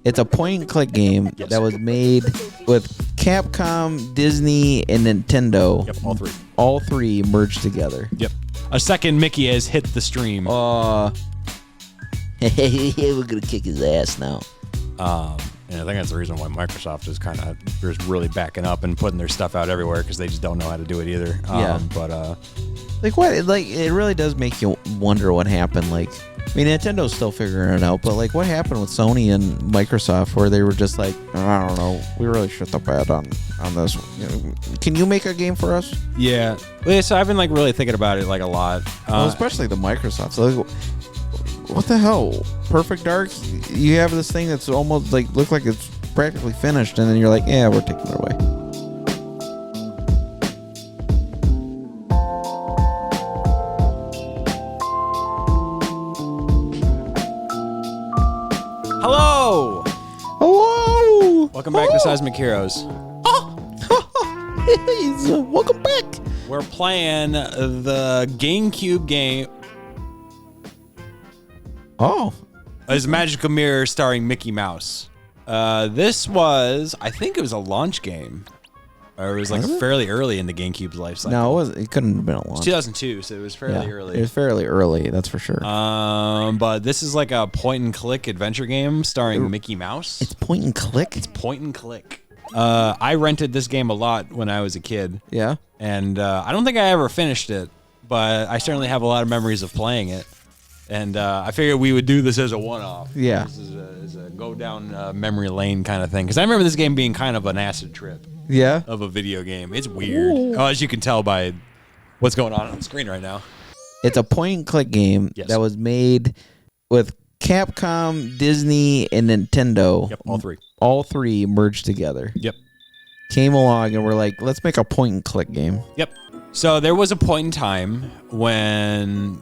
It's a point-and-click game that was made with Capcom, Disney, and Nintendo. Yep, all three. All three merged together. Yep. A second Mickey has hit the stream. We're gonna kick his ass now. And I think that's the reason why Microsoft is kind of just really backing up and putting their stuff out everywhere because they just don't know how to do it either. But like what? Like it really does make you wonder what happened. Like, I mean, Nintendo's still figuring it out, but like, what happened with Sony and Microsoft where they were just like, I don't know, we really shit the bed on this. You know, can you make a game for us? yeah. So I've been like really thinking about it like a lot. Well, especially the Microsoft. So, like, what the hell? Perfect Dark? You have this thing that's almost like look like it's practically finished, and then you're like, yeah, we're taking it away. Hello! Hello! Welcome back to Seismic Heroes. Welcome back. We're playing the GameCube game. Oh. It's Magical Mirror starring Mickey Mouse. This was, I think it was a launch game. Or it was like fairly early in the GameCube's life cycle. No, it couldn't have been a launch. It's 2002, so it was fairly early. It was fairly early, that's for sure. But this is like a point-and-click adventure game starring Mickey Mouse. It's point and click? It's point and click. I rented this game a lot when I was a kid. Yeah. And I don't think I ever finished it, but I certainly have a lot of memories of playing it. And I figured we would do this as a one-off. Yeah. This is a go down memory lane kind of thing. Because I remember this game being kind of an acid trip. Yeah. Of a video game. It's weird. Oh, as you can tell by what's going on the screen right now. It's a point-and-click game that was made with Capcom, Disney, and Nintendo. Yep, all three. All three merged together. Yep. Came along and we're like, let's make a point-and-click game. Yep. So there was a point in time when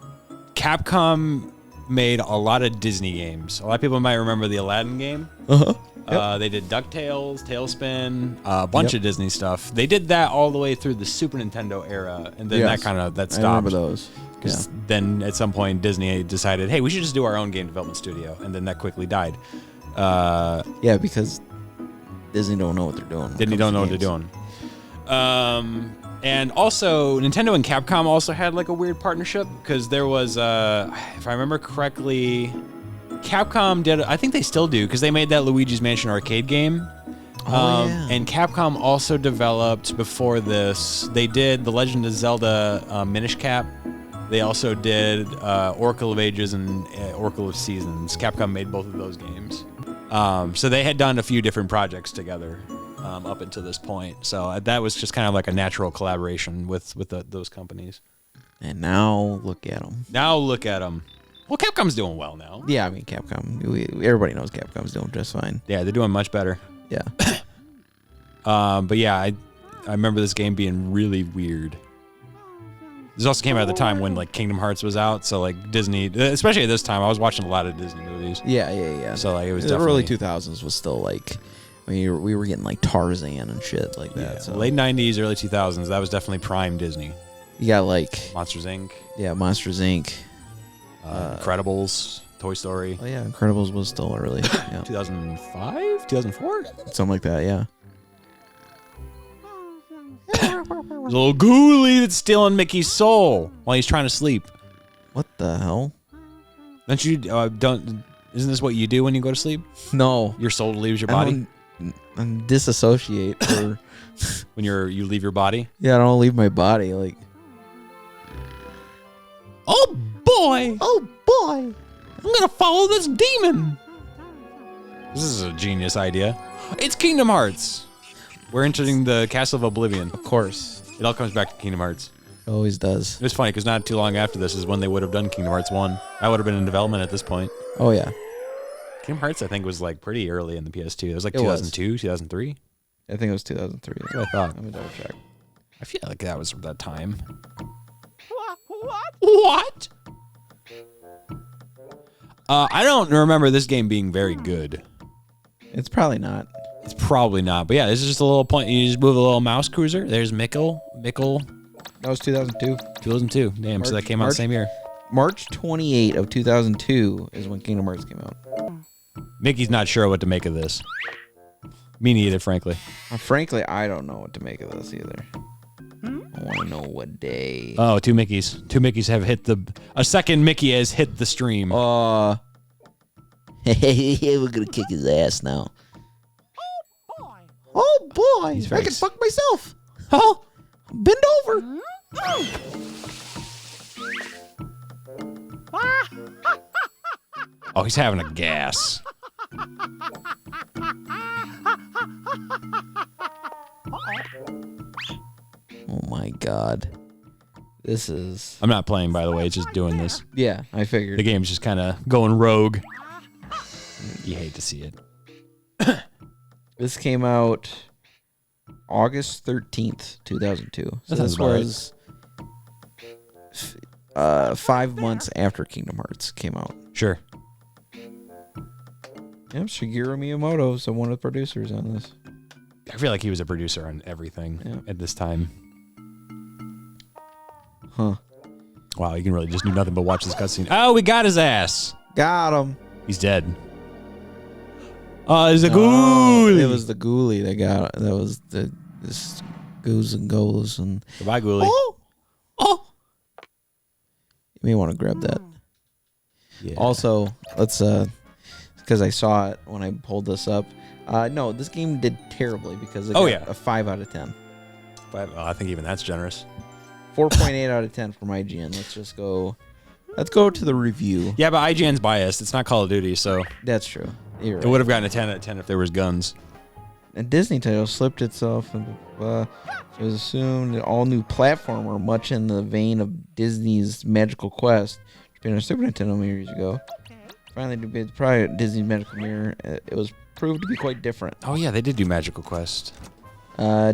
Capcom made a lot of Disney games. A lot of people might remember the Aladdin game. Uh-huh. Yep. They did DuckTales, Tailspin, a bunch of Disney stuff. They did that all the way through the Super Nintendo era, and then that stopped. I remember those. Because then at some point Disney decided, hey, we should just do our own game development studio, and then that quickly died. Yeah, because Disney don't know what they're doing. Disney don't know what they're doing. And also, Nintendo and Capcom also had like a weird partnership because there was, if I remember correctly, Capcom did, I think they still do, because they made that Luigi's Mansion arcade game. And Capcom also developed, before this, they did The Legend of Zelda Minish Cap. They also did Oracle of Ages and Oracle of Seasons. Capcom made both of those games. So they had done a few different projects together up until this point. So that was just kind of like a natural collaboration with those companies. And now look at them. Now look at them. Well, Capcom's doing well now. Yeah, I mean, Capcom. Everybody knows Capcom's doing just fine. Yeah, they're doing much better. Yeah. But yeah, I remember this game being really weird. This also came out at the time when like Kingdom Hearts was out, so like Disney, especially at this time, I was watching a lot of Disney movies. Yeah. So like it was the definitely early 2000s was still like, I mean, we were getting like Tarzan and shit like that. Yeah, so late 90s, early 2000s, that was definitely prime Disney. You got like Monsters Inc. Yeah, Monsters Inc. Incredibles, Toy Story. Oh yeah, Incredibles was still early. Yeah. 2005, 2004, something like that. Yeah. There's a little ghoulie that's stealing Mickey's soul while he's trying to sleep. What the hell? Don't you Isn't this what you do when you go to sleep? No, your soul leaves your body. I disassociate. Or when you leave your body. Yeah, I don't leave my body. Like, oh boy, I'm gonna follow this demon. This is a genius idea. It's Kingdom Hearts. We're entering the Castle of Oblivion. Of course. It all comes back to Kingdom Hearts. It always does. It was funny because not too long after this is when they would have done Kingdom Hearts 1. That would have been in development at this point. Oh, yeah. Kingdom Hearts, I think, was like pretty early in the PS2. It was like 2002, 2003. I think it was 2003. That's what I thought. Let me double check. I feel like that was that time. What? I don't remember this game being very good. It's probably not. It's probably not. But yeah, this is just a little point. You just move a little mouse cruiser. There's Mickle. That was 2002. 2002. Damn, so that came out the same year. March 28 of 2002 is when Kingdom Hearts came out. Mickey's not sure what to make of this. Me neither, frankly. Frankly, I don't know what to make of this either. I want to know what day. Oh, two Mickeys. Two Mickeys have hit a second Mickey has hit the stream. We're gonna kick his ass now. Oh boy! I can fuck myself. Oh, bend over. Oh, he's having a gas. Oh my god. This is... I'm not playing, by the way. It's just doing this. Yeah, I figured. The game's just kind of going rogue. You hate to see it. This came out August 13th, 2002. So this was 5 months after Kingdom Hearts came out. Sure. Yep, Shigeru Miyamoto is one of the producers on this. I feel like he was a producer on everything at this time. Huh. Wow, you can really just do nothing but watch this cutscene. Oh, we got his ass. Got him. He's dead. Oh, there's a ghoulie. It was the ghoulie that got it. That was this goes and goes and... Goodbye, ghoulie. Oh! You may want to grab that. Yeah. Also, let's... because I saw it when I pulled this up. No, this game did terribly because it got a 5 out of 10. I think even that's generous. 4.8 out of 10 from IGN. Let's go to the review. Yeah, but IGN's biased. It's not Call of Duty, so... That's true. You're right. It would have gotten a 10 out of 10 if there was guns. A Disney title slipped itself, and it was assumed an all-new platformer, much in the vein of Disney's Magical Quest, which been on Super Nintendo many years ago. Finally, probably Disney's Magical Mirror. It was proved to be quite different. Oh yeah, they did do Magical Quest.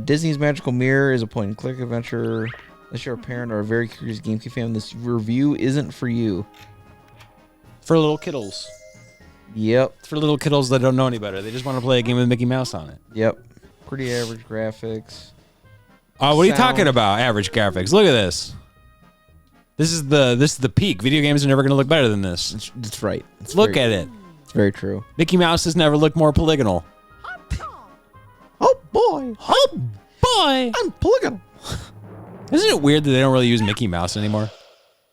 Disney's Magical Mirror is a point-and-click adventure. Unless you're a parent or a very curious GameCube fan, this review isn't for you. For little kiddles. Yep. It's for little kiddles that don't know any better. They just want to play a game with Mickey Mouse on it. Yep. Pretty average graphics. What are you talking about? Average graphics. Look at this. This is the peak. Video games are never going to look better than this. That's right. Look at it. It's very true. Mickey Mouse has never looked more polygonal. Oh boy. Oh boy. I'm polygonal. Isn't it weird that they don't really use Mickey Mouse anymore?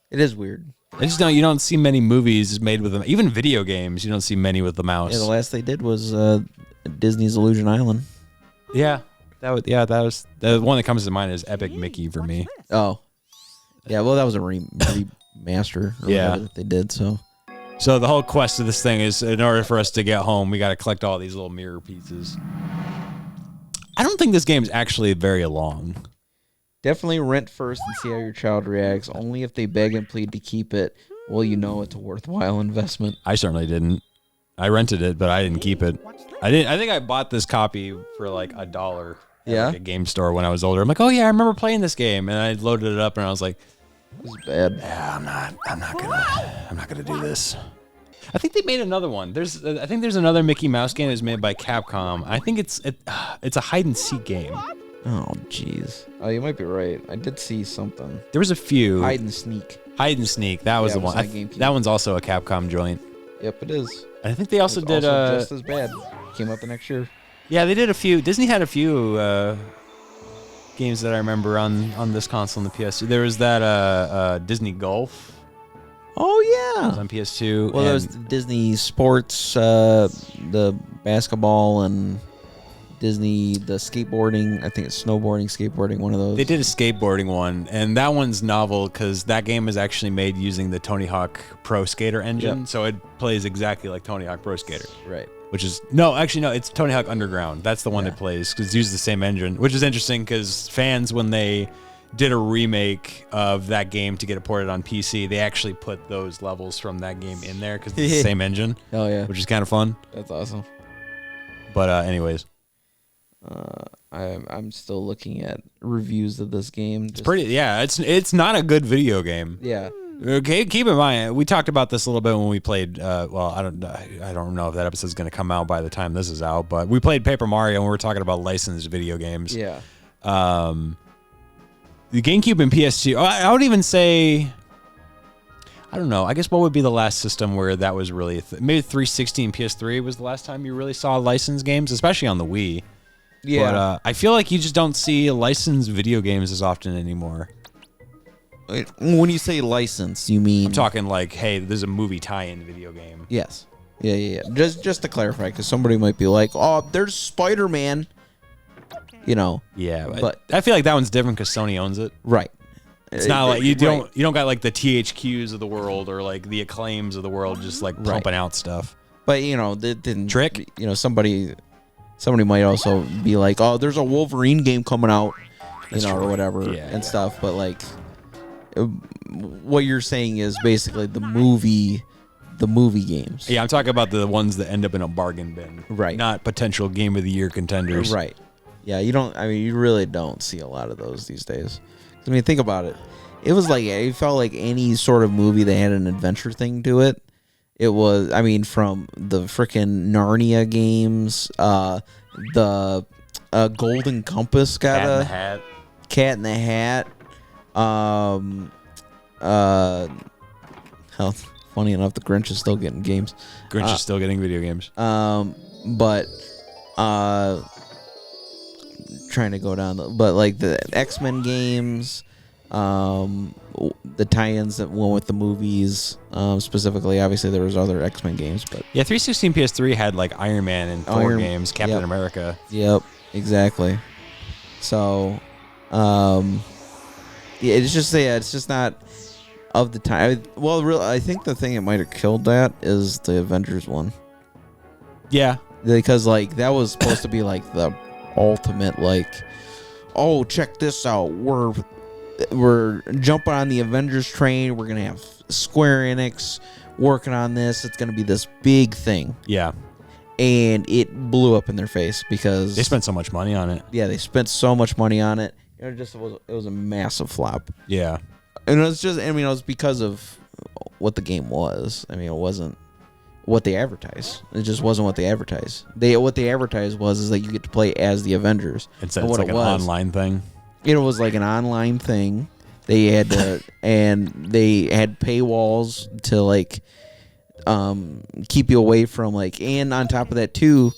It is weird. You don't see many movies made with them. Even video games, you don't see many with the mouse. Yeah, the last they did was Disney's Illusion Island. Yeah. That was the one that comes to mind is Epic Mickey for me. Oh. Yeah, well, that was a remaster or whatever that they did, so the whole quest of this thing is, in order for us to get home, we got to collect all these little mirror pieces. I don't think this game's actually very long. Definitely rent first and see how your child reacts. Only if they beg and plead to keep it will you know it's a worthwhile investment. I certainly didn't. I rented it, but I didn't keep it. I think I bought this copy for like $1 at like a game store when I was older. I'm like, oh yeah, I remember playing this game, and I loaded it up, and I was like, this is bad. Yeah, I'm not gonna do this. I think they made another one. I think there's another Mickey Mouse game that's made by Capcom. I think it's a hide and seek game. Oh, jeez. Oh, you might be right. I did see something. There was a few. Hide and Sneak. Hide and Sneak. That was the one. That one's also a Capcom joint. Yep, it is. I think they also did just as bad. Came out the next year. Yeah, they did a few. Disney had a few games that I remember on this console on the PS2. There was that Disney Golf. Oh yeah. It was on PS2. Well, there was Disney Sports, the basketball, and Disney, the skateboarding. I think it's snowboarding, skateboarding, one of those. They did a skateboarding one, and that one's novel because that game is actually made using the Tony Hawk Pro Skater engine, so it plays exactly like Tony Hawk Pro Skater. Right. Which is it's Tony Hawk Underground. That's the one that plays because it uses the same engine, which is interesting because fans, when they did a remake of that game to get it ported on PC, they actually put those levels from that game in there because it's the same engine. Oh yeah, which is kind of fun. That's awesome. But anyways. I'm still looking at reviews of this game. It's pretty. Yeah, it's not a good video game. Yeah. Okay, keep in mind we talked about this a little bit when we played. Well, I don't know if that episode's going to come out by the time this is out, but we played Paper Mario and we were talking about licensed video games. Yeah. The GameCube and PS2. I would even say. I don't know. I guess what would be the last system where that was really maybe 360 and PS3 was the last time you really saw licensed games, especially on the Wii. Yeah. But I feel like you just don't see licensed video games as often anymore. When you say license, you mean... I'm talking like, hey, there's a movie tie-in video game. Yes. Yeah. Just to clarify, because somebody might be like, oh, there's Spider-Man. You know. Yeah, but I feel like that one's different because Sony owns it. Right. It's not like you don't got like the THQs of the world or like the Acclaims of the world just like pumping out stuff. But you know, they didn't Trick. You know, somebody might also be like, oh, there's a Wolverine game coming out, or whatever and stuff. But like, what you're saying is basically the movie games. Yeah, I'm talking about the ones that end up in a bargain bin, right? Not potential Game of the Year contenders, right? Yeah, you really don't see a lot of those these days. I mean, think about it. It felt like any sort of movie that had an adventure thing to it. It was, from the frickin' Narnia games, the Golden Compass got Cat in the Hat. Funny enough, the Grinch is still getting games. Grinch is still getting video games. But trying to go down but like the X-Men games, the tie-ins that went with the movies, specifically. Obviously there was other X-Men games, but 360 and PS3 had like Iron Man and Thor games, Captain America. Yep, exactly. So it's just not of the time. I think the thing that might have killed that is the Avengers one. Yeah, because like that was supposed to be like the ultimate, like, oh, check this out, we're jumping on the Avengers train, we're gonna have Square Enix working on this, it's gonna be this big thing. Yeah, and it blew up in their face because they spent so much money on it. Yeah, they spent so much money on it. It was a massive flop. Yeah, and it was because of what the game was. It wasn't what they advertise. It just wasn't what they advertise. What they advertised is that you get to play as the Avengers. It's like an online thing. It was like an online thing. They had to, and they had paywalls to like keep you away from like, and on top of that too,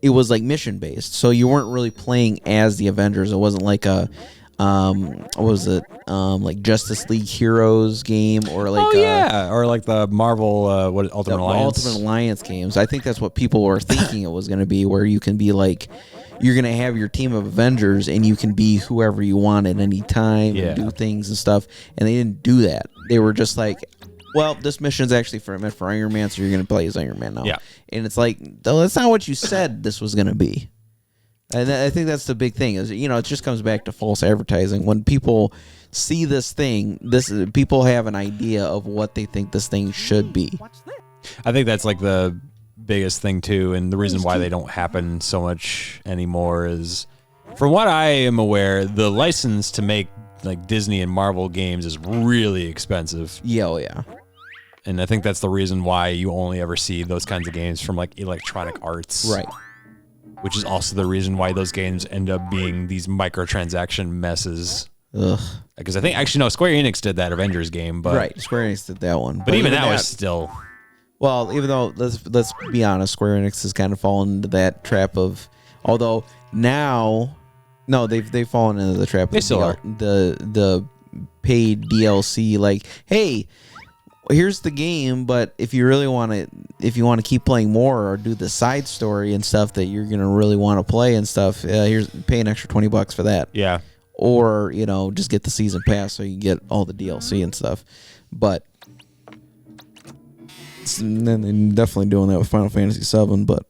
it was like mission based. So you weren't really playing as the Avengers. It wasn't like a what was it? Like Justice League Heroes game, or like or like the Marvel Ultimate Alliance. Ultimate Alliance games. I think that's what people were thinking it was going to be, where you can be like, you're going to have your team of Avengers and you can be whoever you want at any time and do things and stuff. And they didn't do that. They were just like, well, this mission's actually meant for Iron Man, so you're going to play as Iron Man now. Yeah. And it's like, no, that's not what you said this was going to be. And I think that's the big thing is, it just comes back to false advertising. When people see this thing, people have an idea of what they think this thing should be. I think that's like the biggest thing too, and the reason why they don't happen so much anymore is, from what I am aware, the license to make like Disney and Marvel games is really expensive. Yeah, oh yeah. And I think that's the reason why you only ever see those kinds of games from like Electronic Arts. Right. Which is also the reason why those games end up being these microtransaction messes. Ugh. Because I think, actually, no, Square Enix did that Avengers game. But right, Square Enix did that one. But even that was still... Well, even though, let's be honest, Square Enix has kind of fallen into that trap of... Although, now... No, they've fallen into the trap of the paid DLC. Like, hey... Here's the game, but if you really want to keep playing more or do the side story and stuff that you're gonna really want to play and stuff, pay an extra $20 for that. Yeah. Or just get the season pass so you get all the DLC and stuff. But then definitely doing that with Final Fantasy VII. But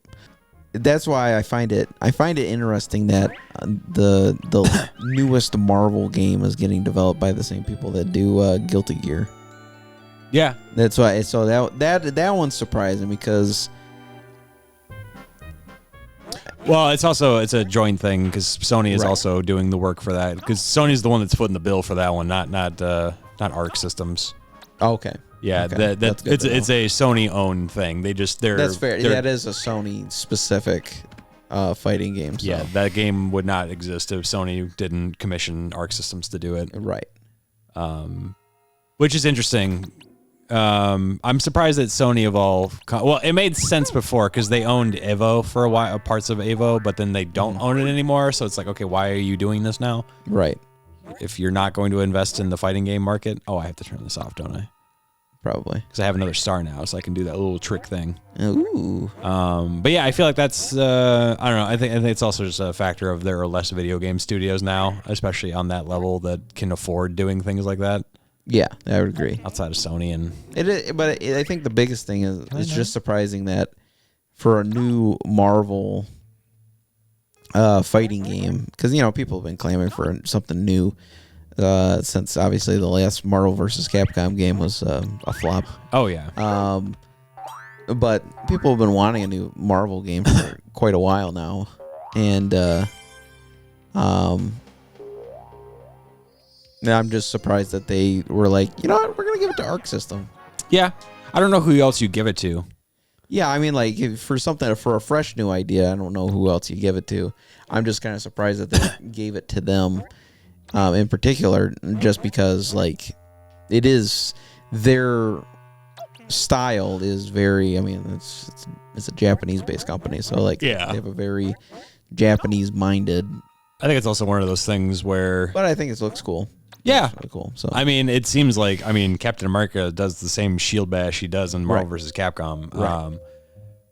that's why I find it interesting that the newest Marvel game is getting developed by the same people that do Guilty Gear. Yeah, that's why. So that one's surprising because, well, it's a joint thing because Sony is also doing the work for that, because Sony's the one that's footing the bill for that one, not Arc Systems. Okay. Yeah, okay. It's a Sony owned thing. That's fair. That is a Sony specific fighting game. So. Yeah, that game would not exist if Sony didn't commission Arc Systems to do it. Right. which is interesting. I'm surprised that Sony Evolve. Well, it made sense before because they owned Evo for a while, parts of Evo, but then they don't own it anymore. So it's like, okay, why are you doing this now? Right. If you're not going to invest in the fighting game market. Oh, I have to turn this off, don't I? Probably. Because I have another star now, so I can do that little trick thing. Ooh. But yeah, I feel like that's, I don't know. I think it's also just a factor of there are less video game studios now, especially on that level that can afford doing things like that. Yeah, I would agree. Outside of Sony and I think the biggest thing is it's just surprising that for a new Marvel fighting game, because people have been clamoring for something new since obviously the last Marvel versus Capcom game was a flop. Oh yeah. But people have been wanting a new Marvel game for quite a while now, and I'm just surprised that they were like, you know what, we're gonna give it to Arc System. Yeah, I don't know who else you give it to. Yeah, I mean, like for a fresh new idea, I don't know who else you give it to. I'm just kind of surprised that they gave it to them in particular, just because like it is their style is very. I mean, it's a Japanese-based company, so like they have a very Japanese-minded. I think it's also one of those things where, but I think it looks cool. Yeah, really cool. So I mean, it seems like Captain America does the same shield bash he does in Marvel vs. Capcom. Right.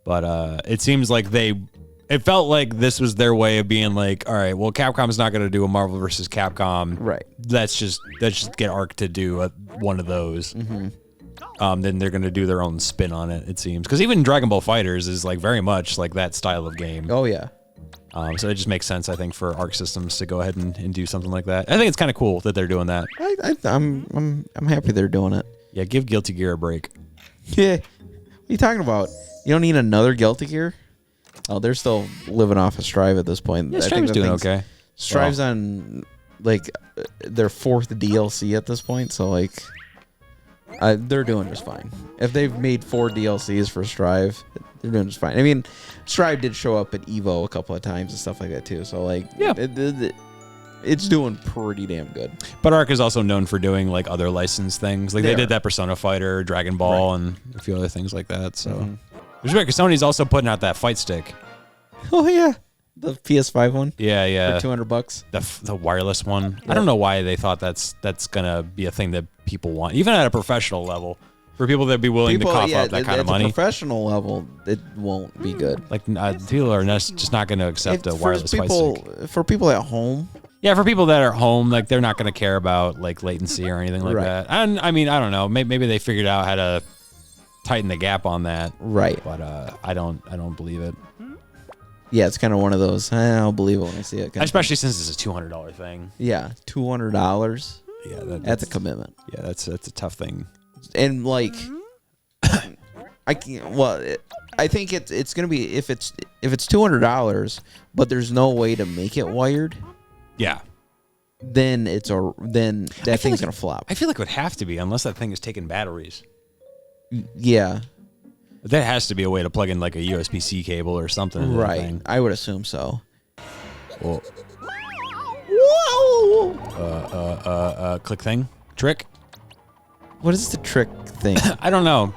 But it seems like it felt like this was their way of being like, all right, well, Capcom's not going to do a Marvel vs. Capcom. Right. Let's just get Arc to do one of those. Mm-hmm. Then they're going to do their own spin on it. It seems because even Dragon Ball Fighters is like very much like that style of game. Oh yeah. So it just makes sense, I think, for Arc Systems to go ahead and do something like that. I think it's kind of cool that they're doing that. I'm happy they're doing it. Yeah, give Guilty Gear a break. Yeah, what are you talking about? You don't need another Guilty Gear? Oh, they're still living off of Strive at this point. Yeah, Strive's doing okay. Strive's on like their 4th DLC at this point, so like they're doing just fine. If they've made 4 DLCs for Strive, they're doing just fine. I mean, Strive did show up at Evo a couple of times and stuff like that too. So like, yeah, it's doing pretty damn good. But Arc is also known for doing like other licensed things. Like they did that Persona Fighter, Dragon Ball, and a few other things like that. So it's weird because Sony's also putting out that fight stick. Oh yeah, the PS5 one. Yeah. For $200. The wireless one. Yep. I don't know why they thought that's gonna be a thing that people want, even at a professional level. For people that be willing to cough up that kind of money. At a professional level, it won't be good. Like people are just not going to accept a wireless fight stick. For people at home. Yeah, for people that are at home, like they're not going to care about like latency or anything like that. And I mean, I don't know. Maybe they figured out how to tighten the gap on that. Right. But I don't believe it. Yeah, it's kind of one of those. I don't believe it when I see it. Especially since it's a $200 thing. Yeah, $200. Yeah, that's a commitment. Yeah, that's a tough thing. And like, I can't. Well, I think it's gonna be if it's $200, but there's no way to make it wired. Yeah. Then that thing's gonna flop. I feel like it would have to be unless that thing is taking batteries. Yeah. There has to be a way to plug in like a USB-C cable or something. Right. I would assume so. Well, whoa. Click thing trick. What is the trick thing? I don't know.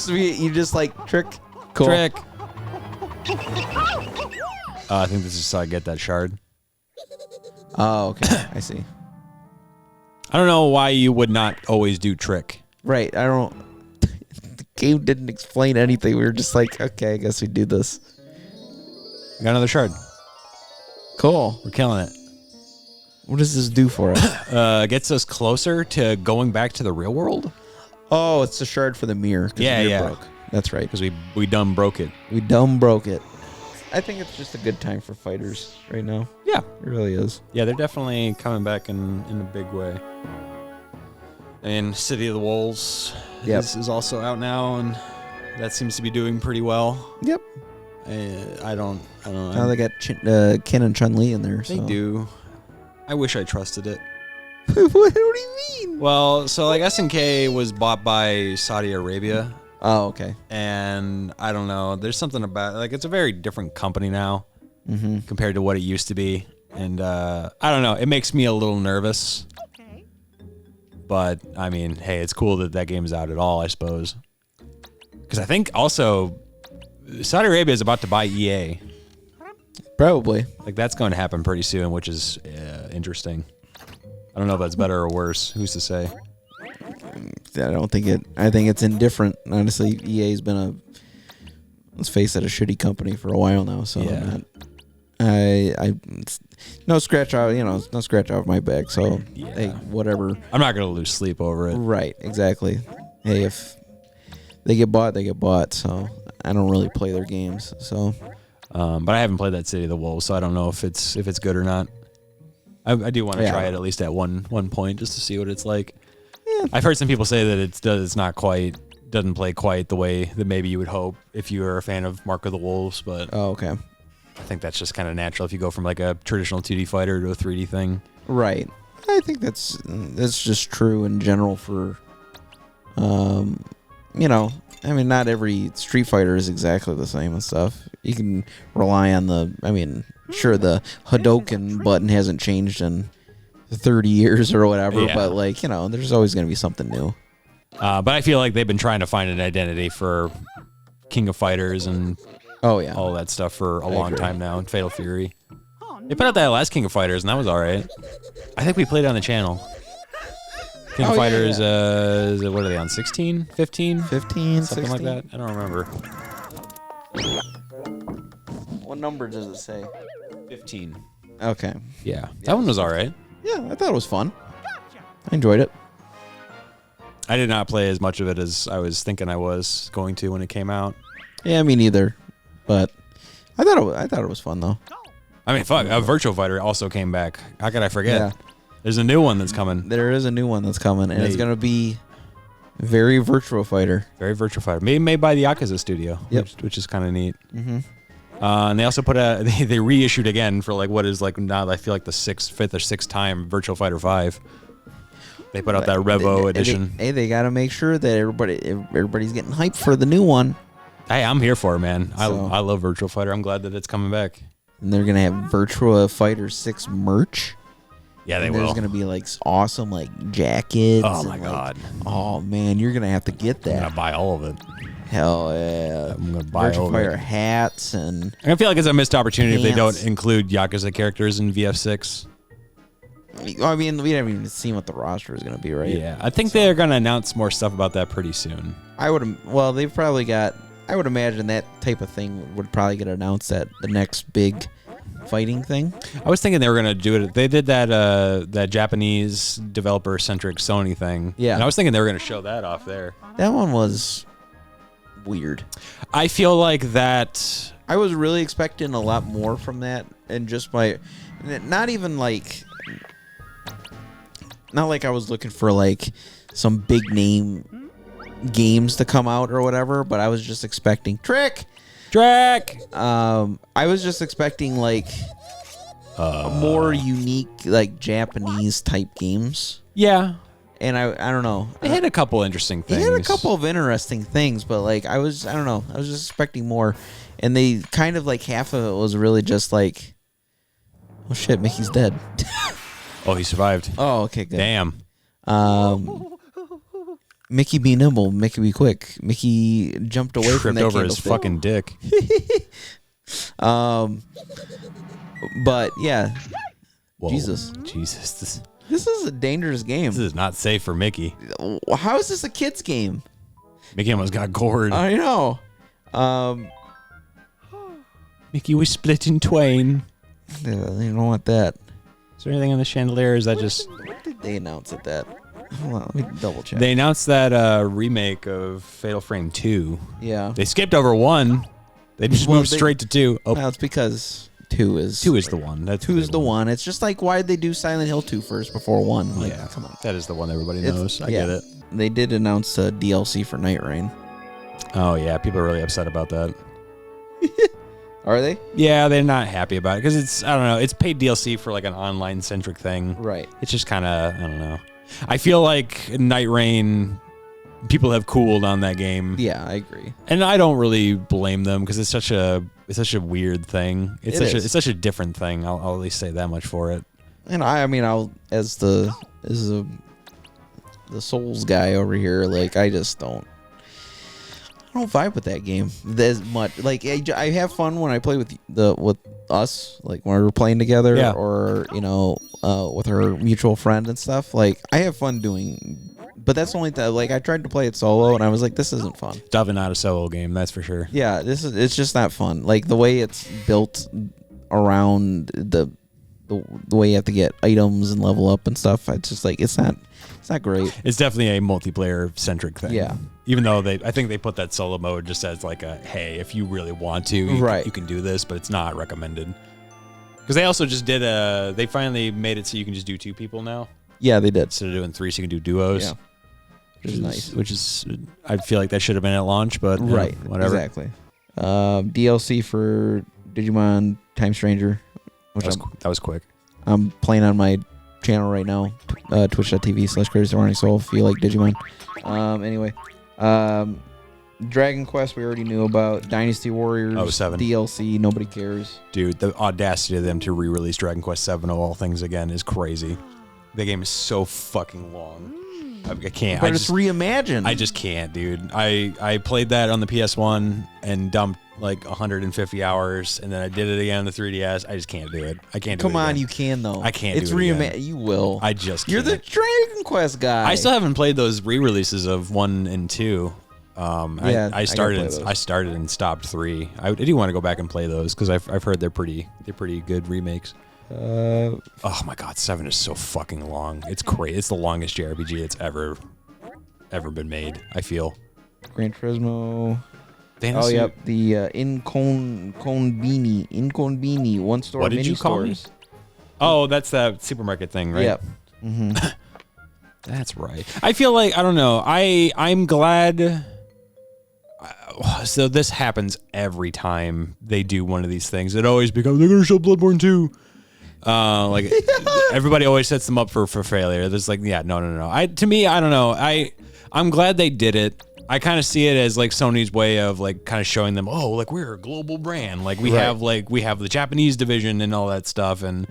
You just like trick. Cool. Trick. I think this is how I get that shard. Oh, okay. I see. I don't know why you would not always do trick. Right. I don't. The game didn't explain anything. We were just like, okay, I guess we do this. Got another shard. Cool. We're killing it. What does this do for us? Gets us closer to going back to the real world. Oh, it's a shard for the mirror. Yeah, the mirror broke. That's right. Because we dumb broke it. We dumb broke it. I think it's just a good time for fighters right now. Yeah. It really is. Yeah, they're definitely coming back in a big way. And City of the Wolves is also out now, and that seems to be doing pretty well. Yep. I don't know. Now they got Ken and Chun-Li in there. They do. I wish I trusted it. What do you mean? Well, so like SNK was bought by Saudi Arabia. Oh, okay. And I don't know. There's something about like it's a very different company now compared to what it used to be. And I don't know. It makes me a little nervous. But I mean, hey, it's cool that that game's out at all, I suppose. Because I think also Saudi Arabia is about to buy EA. Probably. Like that's going to happen pretty soon, which is interesting. I don't know if that's better or worse. Who's to say? I don't think it. I think it's indifferent. Honestly, EA's been let's face it, a shitty company for a while now. So Yeah. it's no scratch out. No scratch off my back. So Yeah. hey, whatever. I'm not going to lose sleep over it. Right. Exactly. Hey, if they get bought, they get bought. So I don't really play their games. So. But I haven't played that City of the Wolves, so I don't know if it's good or not. I do want to try it at least at one point just to see what it's like. Yeah. I've heard some people say that it's not quite, doesn't play quite the way that maybe you would hope if you were a fan of Mark of the Wolves, but okay. I think that's just kind of natural if you go from like a traditional 2D fighter to a 3D thing. Right. I think that's just true in general for, I mean, not every Street Fighter is exactly the same and stuff. You can rely on the Hadouken button hasn't changed in 30 years or whatever, Yeah. but there's always going to be something new. But I feel like they've been trying to find an identity for King of Fighters and all that stuff for a long time now, and Fatal Fury. They put out that last King of Fighters, and that was all right. I think we played it on the channel. King of Fighters, what are they on, 16? 15? 15, Something 16? like that? I don't remember. What number does it say? 15. Okay. Yeah, that one was all right. Yeah, I thought it was fun. I enjoyed it. I did not play as much of it as I was thinking I was going to when it came out. Yeah, me neither. But I thought it was fun though. I mean, fuck, a Virtual Fighter also came back. How could I forget? Yeah. There's a new one that's coming. There is a new one that's coming, and it's gonna be very Virtual Fighter. Very Virtual Fighter. Made by the Yakuza studio, which is kind of neat. Mm-hmm. And they also put they reissued again for like what is like now I feel like the fifth or sixth time Virtual Fighter 5. They put out that Revo edition. They got to make sure that everybody's getting hyped for the new one. Hey, I'm here for it, man. I love Virtual Fighter. I'm glad that it's coming back. And they're gonna have Virtua Fighter 6 merch. Yeah, they will. There's gonna be like awesome like jackets. Oh my god. Oh man, you're gonna have to get that. I'm gonna buy all of it. Hell yeah. I'm gonna buy all Virtua Fighter of it. hats and. I feel like it's a missed opportunity if they pants. don't include Yakuza characters in VF6. I mean, we haven't even seen what the roster is gonna be, right? Yeah, I think they're gonna announce more stuff about that pretty soon. They've probably got. I would imagine that type of thing would probably get announced at the next big fighting thing. I was thinking they were gonna do it. They did that Japanese developer centric Sony thing. Yeah. And I was thinking they were gonna show that off there. That one was weird. I feel like that. I was really expecting a lot more from that, and just not like I was looking for like some big name games to come out or whatever, but I was just expecting Trick. I was just expecting like more unique like Japanese type games. Yeah. And I don't know. They had a couple interesting things. They had a couple of interesting things, but like I don't know. I was just expecting more, and they kind of like half of it was really just like, oh shit, Mickey's dead. Oh, he survived. Oh, okay, good. Damn. Mickey be nimble, Mickey be quick. Mickey jumped away from Tripped that over his candlestick. fucking dick. But yeah, Whoa. Jesus, this is a dangerous game. This is not safe for Mickey. How is this a kid's game? Mickey almost got gored. I know. Mickey was split in twain. You don't want that. Is there anything on the chandelier? Or is that just... What did they announce at that? Hold on, let me double check. They announced that remake of Fatal Frame 2. Yeah. They skipped over 1. They just moved straight to 2. Oh, Well, it's because 2 is the one. That's 2 is the one. It's just like, why did they do Silent Hill 2 first before 1? Like, Yeah, come on. that is the one everybody knows. I get it. They did announce a DLC for Night Rain. Oh, yeah. People are really upset about that. Are they? Yeah, they're not happy about it because it's, I don't know, it's paid DLC for like an online-centric thing. Right. It's just kind of, I don't know. I feel like Night Rain, people have cooled on that game. Yeah, I agree. And I don't really blame them because it's such a weird thing. It's such a different thing. I'll at least say that much for it. And I mean, as a the Souls guy over here. Like, I just don't. I don't vibe with that game as much. Like, I have fun when I play with us, like when we're playing together, or with our mutual friend and stuff. Like, I have fun doing, but that's only like I tried to play it solo and I was like, this isn't fun. Definitely not a solo game, that's for sure. Yeah, it's just not fun. Like the way it's built around the way you have to get items and level up and stuff. It's just like it's not great. It's definitely a multiplayer centric thing. Yeah. Even though I think they put that solo mode just as like a, hey, if you really want to, you can do this, but it's not recommended. Because they also just did they finally made it so you can just do 2 people now. Yeah, they did. Instead of doing 3, so you can do duos. Yeah. Which is nice. Which is, I feel like that should have been at launch, but whatever. Exactly. DLC for Digimon Time Stranger. That was quick. I'm playing on my channel right now, twitch.tv/crazywarningsoul if you like Digimon. Anyway, Dragon Quest we already knew about. Dynasty Warriors 07. DLC, nobody cares. Dude, the audacity of them to re-release Dragon Quest 7 of all things again is crazy. The game is so fucking long. I can't. But it's reimagined. I just can't, dude. I played that on the PS1 and dumped like 150 hours, and then I did it again on the 3DS. I just can't do it. I can't do it. Come on, you can though. I can't. It's do it again. You will. I just. You're can't. the Dragon Quest guy. I still haven't played those re-releases of 1 and 2. I started and stopped 3. I do want to go back and play those because I've heard they're pretty good remakes. Oh my god, 7 is so fucking long. It's crazy. It's the longest JRPG that's ever been made, I feel. Gran Turismo. Fantasy. Oh yep, the Inconbini one-store What did mini you call stores. me? Oh, that's that supermarket thing, right? Yep. Mm-hmm. That's right. I feel like, I don't know, I'm glad. So this happens every time they do one of these things. It always becomes, they're going to show Bloodborne 2. Like everybody always sets them up for failure. There's like, no. To me, I don't know. I'm glad they did it. I kind of see it as like Sony's way of like kind of showing them, oh, like we're a global brand. Like we have the Japanese division and all that stuff. And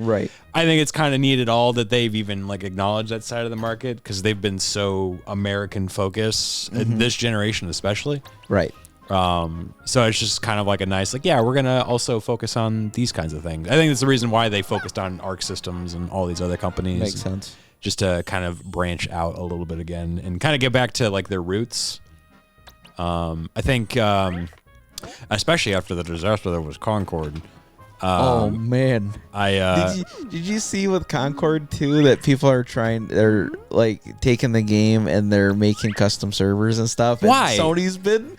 I think it's kind of neat at all that they've even like acknowledged that side of the market because they've been so American focused in this generation, especially. Right. So it's just kind of like a nice, like, we're going to also focus on these kinds of things. I think that's the reason why they focused on Arc Systems and all these other companies. Makes sense. Just to kind of branch out a little bit again and kind of get back to like their roots. I think, especially after the disaster that was Concord. Oh man, did you see with Concord too that people are they're like taking the game and they're making custom servers and stuff. And why? Sony's been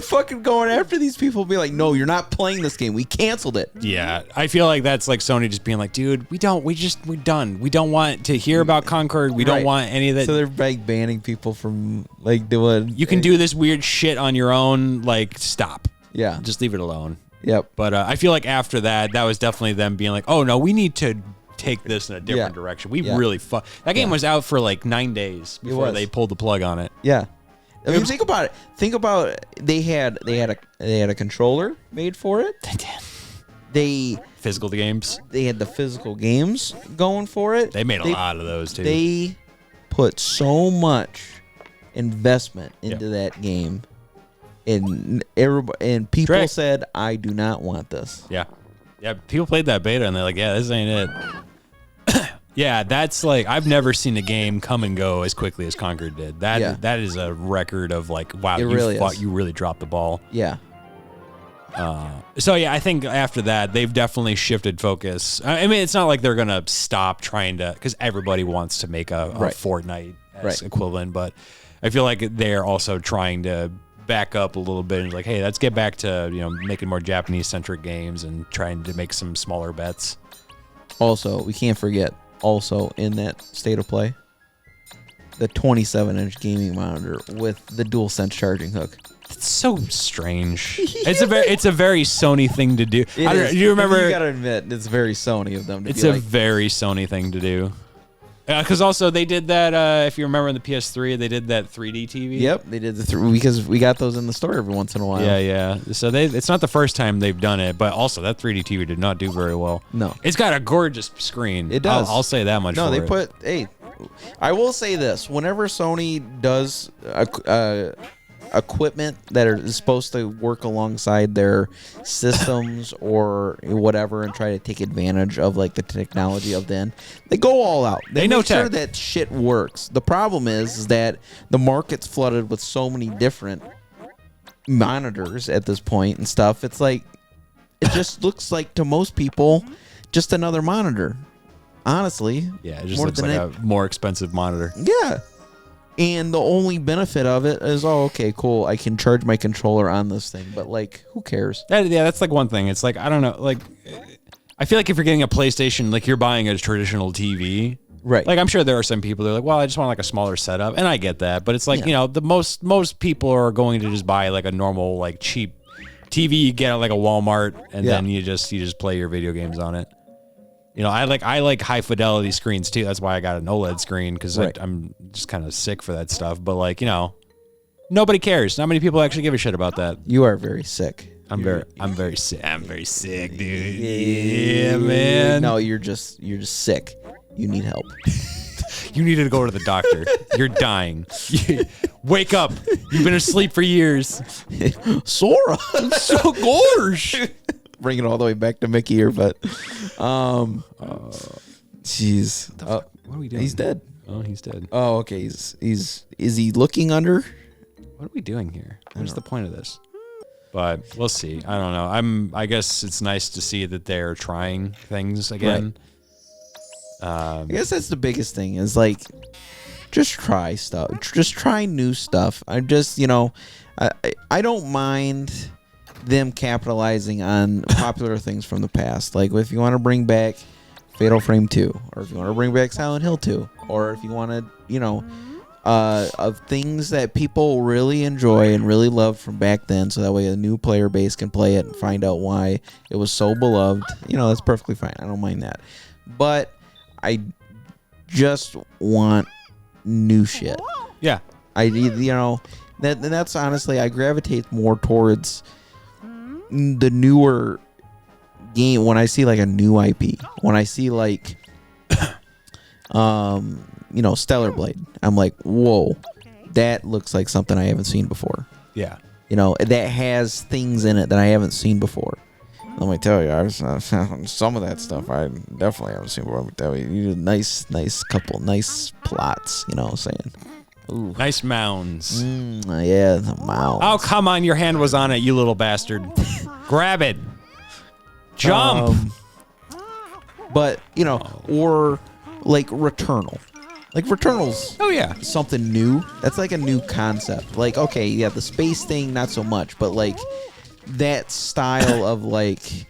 fucking going after these people, be like, no, you're not playing this game. We canceled it. Yeah, I feel like that's like Sony just being like, dude, we're done. We don't want to hear about Concord. We don't want any of that. So they're like banning people from like doing. You can do this weird shit on your own. Like, stop. Yeah, just leave it alone. Yep. But I feel like after that was definitely them being like, oh, no, we need to take this in a different direction. We really that game was out for like 9 days before they pulled the plug on it. Yeah. I mean, think about it. Think about they had a controller made for it. They did. Physical games. They had the physical games going for it. They made a lot of those too. They put so much investment into that game. And people said, I do not want this. Yeah. People played that beta and they're like, this ain't it. Yeah, that's like, I've never seen a game come and go as quickly as Concord did. That is a record of like, wow, you really dropped the ball. Yeah. So I think after that they've definitely shifted focus. I mean, it's not like they're gonna stop trying to, because everybody wants to make a Fortnite equivalent, but I feel like they're also trying to back up a little bit and like, hey, let's get back to making more Japanese centric games and trying to make some smaller bets. Also, we can't forget in that state of play, the 27-inch gaming monitor with the DualSense charging hook. It's so strange. It's a very Sony thing to do. Do you remember? You gotta admit, it's very Sony of them. It's a very Sony thing to do. Because also they did that. If you remember in the PS3, they did that 3D TV. Yep, they did because we got those in the store every once in a while. Yeah. So it's not the first time they've done it, but also that 3D TV did not do very well. No, it's got a gorgeous screen. It does. I'll say that much. No, for it. I will say this: whenever Sony does equipment that is supposed to work alongside their systems or whatever, and try to take advantage of like the technology of then, they go all out. They know make sure tech. that shit works. The problem is that the market's flooded with so many different monitors at this point and stuff. It's like it just looks like to most people just another monitor. Honestly, Yeah, it just looks like a more expensive monitor. Yeah. And the only benefit of it is, oh, okay, cool. I can charge my controller on this thing, but like, who cares? That's like one thing. It's like, I don't know, like, I feel like if you're getting a PlayStation, like you're buying a traditional TV. Right. Like, I'm sure there are some people that are like, well, I just want like a smaller setup, and I get that, but it's like, Yeah. you know, the most people are going to just buy like a normal, like cheap TV you get at like a Walmart, and then you just play your video games on it. You know, I like high fidelity screens too. That's why I got an OLED screen, because I'm just kind of sick for that stuff. But like, you know, nobody cares. Not many people actually give a shit about that. You are very sick. I'm very sick. I'm very sick, dude. Yeah, man. No, you're just sick. You need help. You need to go to the doctor. You're dying. Wake up. You've been asleep for years. Sora. So gosh. Bring it all the way back to Mickey here, but jeez. What are we doing? He's dead. Oh, he's dead. Oh, okay. Is he looking under? What are we doing here? What's the point of this? But we'll see. I don't know. I guess it's nice to see that they're trying things again. I guess that's the biggest thing is like just try stuff. Just try new stuff. I'm just, you know, I don't mind them capitalizing on popular things from the past. Like if you want to bring back Fatal Frame 2, or if you want to bring back Silent Hill 2, or if you want to, you know, of things that people really enjoy and really love from back then, so that way a new player base can play it and find out why it was so beloved. You know, that's perfectly fine. I don't mind that. But I just want new shit. Yeah. You know, that's honestly, I gravitate more towards the newer game when I see like a new IP. When I see like you know, Stellar Blade, I'm like, whoa, that looks like something I haven't seen before. Yeah. You know, that has things in it that I haven't seen before. Let me tell you, some of that stuff I definitely haven't seen before. Let me tell you, you did nice couple nice plots. You know what I'm saying? Ooh. Nice mounds. Yeah, the mounds. Oh, come on. Your hand was on it, you little bastard. Grab it. Jump. But, you know, or like Returnal. Like Returnal's something new. That's like a new concept. Like, okay, yeah, the space thing, not so much. But like that style of like,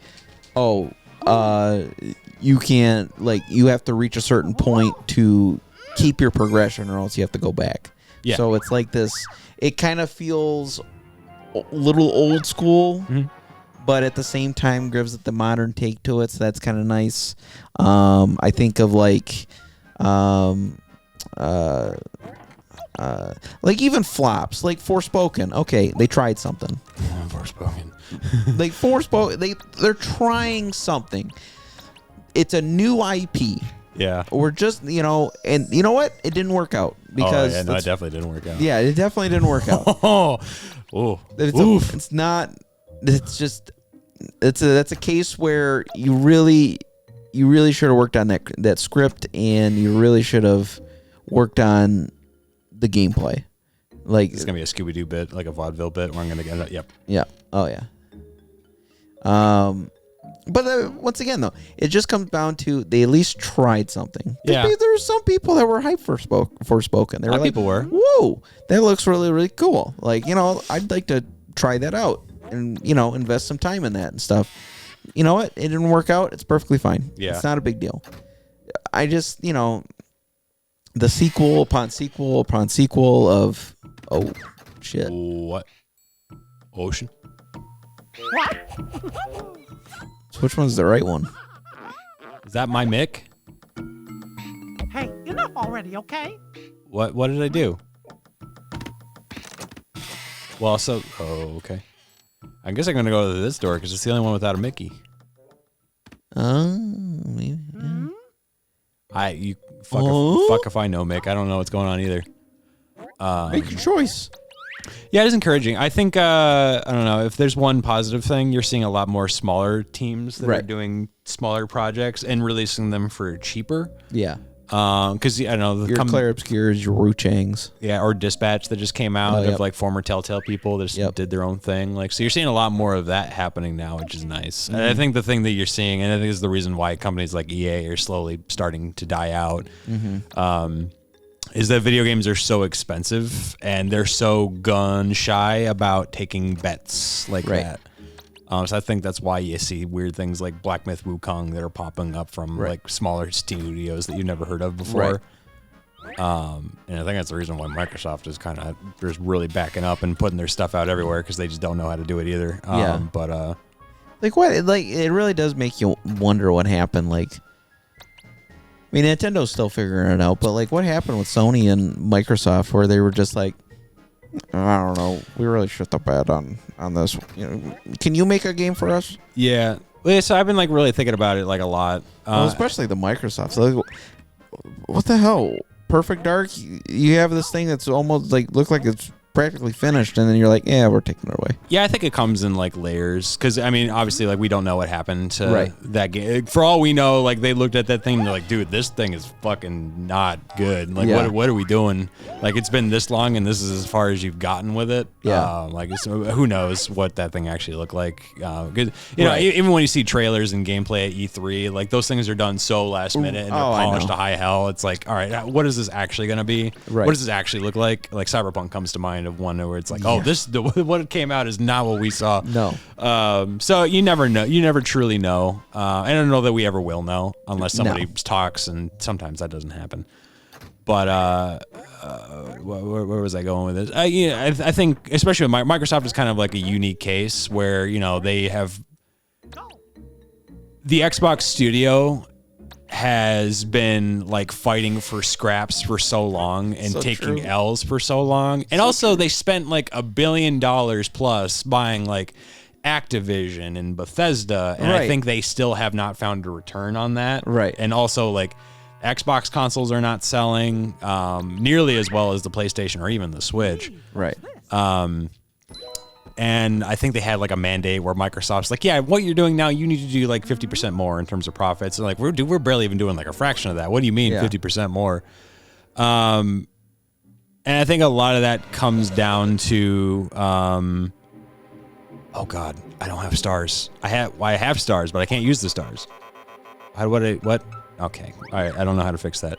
you can't, like, you have to reach a certain point to keep your progression or else you have to go back. Yeah. So it's like this, it kind of feels a little old school, but at the same time gives it the modern take to it, so that's kind of nice. I think of like even flops, like Forspoken. Okay, they tried something. Forspoken. Like Forspoken, they're trying something. It's a new IP. Yeah. We're just, you know, and you know what? It didn't work out because it definitely didn't work out. Yeah, it definitely didn't work out. It's not. It's just. That's a case where you really should have worked on that script, and you really should have worked on the gameplay. Like it's gonna be a Scooby-Doo bit, like a vaudeville bit, where I'm gonna get it. Yep. Yeah. Oh yeah. But once again, though, it just comes down to they at least tried something. Yeah. There's some people that were hyped for Forspoken. They were like, people were. Whoa, that looks really, really cool. Like, you know, I'd like to try that out and, you know, invest some time in that and stuff. You know what? It didn't work out. It's perfectly fine. Yeah. It's not a big deal. I just, you know, the sequel upon sequel upon sequel of, oh, shit. What? Ocean? So which one's the right one? Is that my mic? Hey, enough already, okay? What did I do? Well, so... Oh, okay. I guess I'm going to go to this door because it's the only one without a Mickey. Maybe. Yeah. Fuck if I know, Mick. I don't know what's going on either. Make your choice. Yeah, it is encouraging. I think I don't know if there's one positive thing. You're seeing a lot more smaller teams that are doing smaller projects and releasing them for cheaper. Yeah. Because I don't know Your Claire Obscures, your Wu Changs. Yeah, or Dispatch that just came out of like former Telltale people that just did their own thing. Like, so you're seeing a lot more of that happening now, which is nice. And I think the thing that you're seeing, and I think is the reason why companies like EA are slowly starting to die out, is that video games are so expensive and they're so gun shy about taking bets like that. So I think that's why you see weird things like Black Myth Wukong that are popping up from like smaller studios that you've never heard of before. And I think that's the reason why Microsoft is kind of just really backing up and putting their stuff out everywhere because they just don't know how to do it either. But like what? Like it really does make you wonder what happened. Like, I mean, Nintendo's still figuring it out, but like, what happened with Sony and Microsoft, where they were just like, I don't know, we really shit the bed on this. You know, can you make a game for us? Yeah. So I've been like really thinking about it like a lot, well, especially the Microsoft. So, like, what the hell? Perfect Dark. You have this thing that's almost like look like it's practically finished, and then you're like, yeah, we're taking it away. Yeah, I think it comes in like layers because I mean, obviously, like we don't know what happened to that game. For all we know, like they looked at that thing, and they're like, dude, this thing is fucking not good. Like, what are we doing? Like, it's been this long, and this is as far as you've gotten with it. Like, who knows what that thing actually looked like? Because you know, even when you see trailers and gameplay at E3, like those things are done so last minute and they're polished to high hell. It's like, all right, what is this actually going to be? What does this actually look like? Like Cyberpunk comes to mind of one where it's like, oh, what came out is not what we saw. No. So you never know. You never truly know. I don't know that we ever will know unless somebody talks, and sometimes that doesn't happen. But where was I going with this? I think especially with Microsoft is kind of like a unique case where, you know, they have the Xbox Studio has been like fighting for scraps for so long and taking L's for so long. And also they spent like $1 billion plus buying like Activision and Bethesda. And I think they still have not found a return on that. And also like Xbox consoles are not selling nearly as well as the PlayStation or even the Switch. And I think they had like a mandate where Microsoft's like, yeah, what you're doing now, you need to do like 50% more in terms of profits. And like, we're barely even doing like a fraction of that. What do you mean 50% more? And I think a lot of that comes down to, oh God, I don't have stars. I have stars, but I can't use the stars. What? Okay. All right. I don't know how to fix that.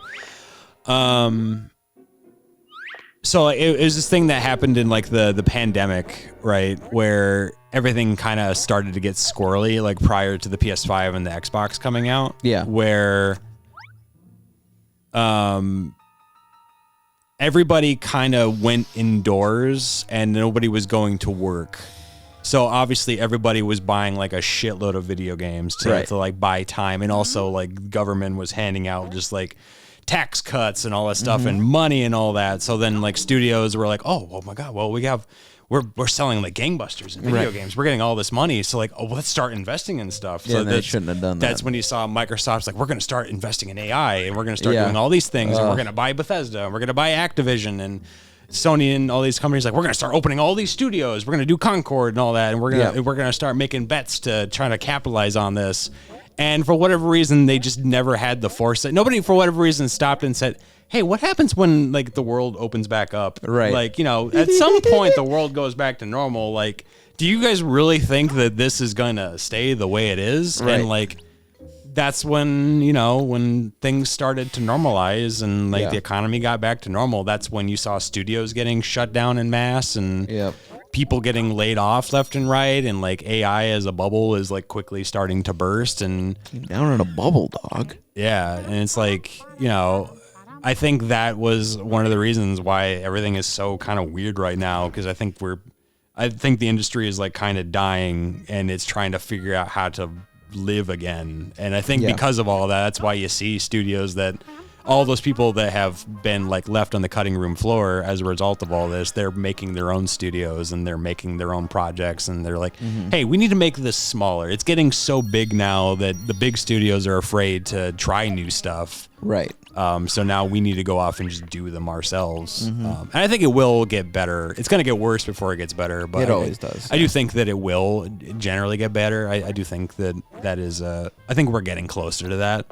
So it was this thing that happened in like the pandemic, right? Where everything kind of started to get squirrely, like prior to the PS5 and the Xbox coming out. Where everybody kind of went indoors and nobody was going to work. So obviously everybody was buying like a shitload of video games to like buy time. And also like government was handing out just like tax cuts and all that stuff and money and all that. So then like studios were like, oh my God, well we're selling like gangbusters in video games. We're getting all this money. So like, oh, let's start investing in stuff. Yeah, so they shouldn't have done that. That's when you saw Microsoft's like, we're going to start investing in AI and we're going to start doing all these things and we're going to buy Bethesda and we're going to buy Activision and Sony and all these companies like, we're going to start opening all these studios. We're going to do Concord and all that. And we're going to start making bets to try to capitalize on this. And for whatever reason, they just never had the foresight. Nobody, for whatever reason, stopped and said, hey, what happens when like the world opens back up? Like, you know, at some point the world goes back to normal. Like, do you guys really think that this is going to stay the way it is? And like, that's when, you know, when things started to normalize and like the economy got back to normal. That's when you saw studios getting shut down en masse and people getting laid off left and right, and like AI as a bubble is like quickly starting to burst and down in a bubble, dog. And it's like, you know, I think that was one of the reasons why everything is so kind of weird right now, because I think the industry is like kind of dying and it's trying to figure out how to live again. And I think because of all that, that's why you see studios that all those people that have been like left on the cutting room floor as a result of all this, they're making their own studios and they're making their own projects, and they're like, hey, we need to make this smaller. It's getting so big now that the big studios are afraid to try new stuff. Right. So now we need to go off and just do them ourselves. And I think it will get better. It's going to get worse before it gets better. But It always does. I do think that it will generally get better. I do think that is, I think we're getting closer to that.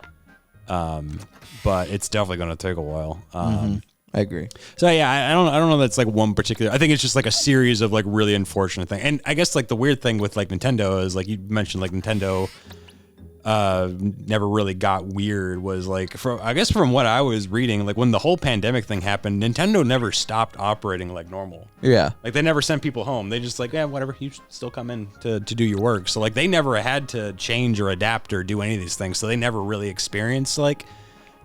But it's definitely going to take a while. I agree. So yeah, I don't know. That's like one particular. I think it's just like a series of like really unfortunate things. And I guess like the weird thing with like Nintendo is like you mentioned like Nintendo never really got weird was like I guess from what I was reading, like when the whole pandemic thing happened, Nintendo never stopped operating like normal. Yeah. Like they never sent people home. They just like, yeah, whatever, you still come in to do your work. So like they never had to change or adapt or do any of these things. So they never really experienced like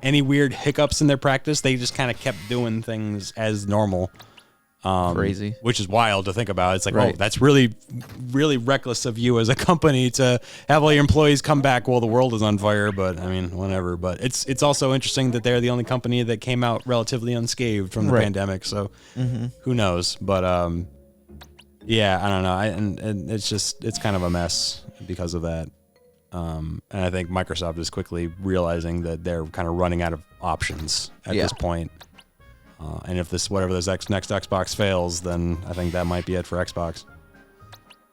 any weird hiccups in their practice. They just kind of kept doing things as normal. Crazy. Which is wild to think about. It's like, Right. oh, that's really, really reckless of you as a company to have all your employees come back while the world is on fire. But I mean, whatever. But it's also interesting that they're the only company that came out relatively unscathed from the Right. pandemic. So who knows? But yeah, I don't know. And it's kind of a mess because of that. And I think Microsoft is quickly realizing that they're kind of running out of options at this point. And if whatever this next Xbox fails, then I think that might be it for Xbox.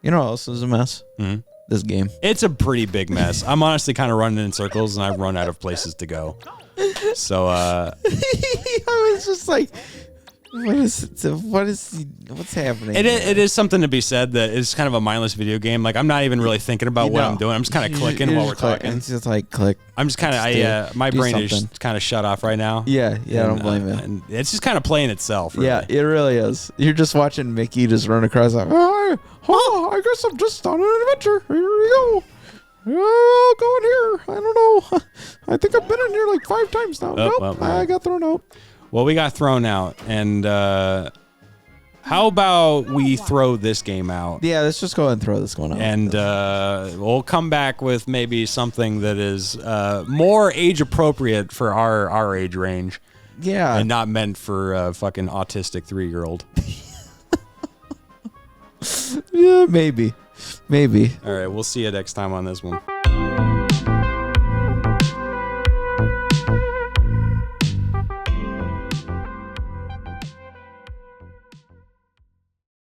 You know what else is a mess? This game. It's a pretty big mess. I'm honestly kind of running in circles, and I've run out of places to go. So I was just like, what's happening? it is something to be said that it's kind of a mindless video game. Like I'm not even really thinking about what I'm doing. I'm just kind of clicking while we're talking. It's just like click. I'm just kind of my do brain is something. just kind of shut off right now. Yeah, I don't blame you. And it's just kind of playing itself. Really. Yeah, it really is. You're just watching Mickey just run across like, oh, I guess I'm just on an adventure. Here we go. Oh, go in here. I don't know. I think I've been in here like 5 times now. Nope, I got thrown out. Well, we got thrown out, and how about we throw this game out? Yeah, let's just go ahead and throw this one out. And we'll come back with maybe something that is more age appropriate for our age range. Yeah. And not meant for a fucking autistic 3-year-old. Yeah, maybe. All right, we'll see you next time on this one.